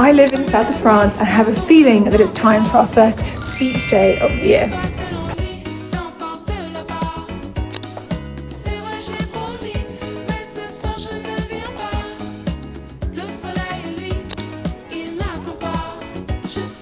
I live in the south of France and have a feeling that it's time for our first beach day of the year. Le soleil, lui, il n'attend pas. Je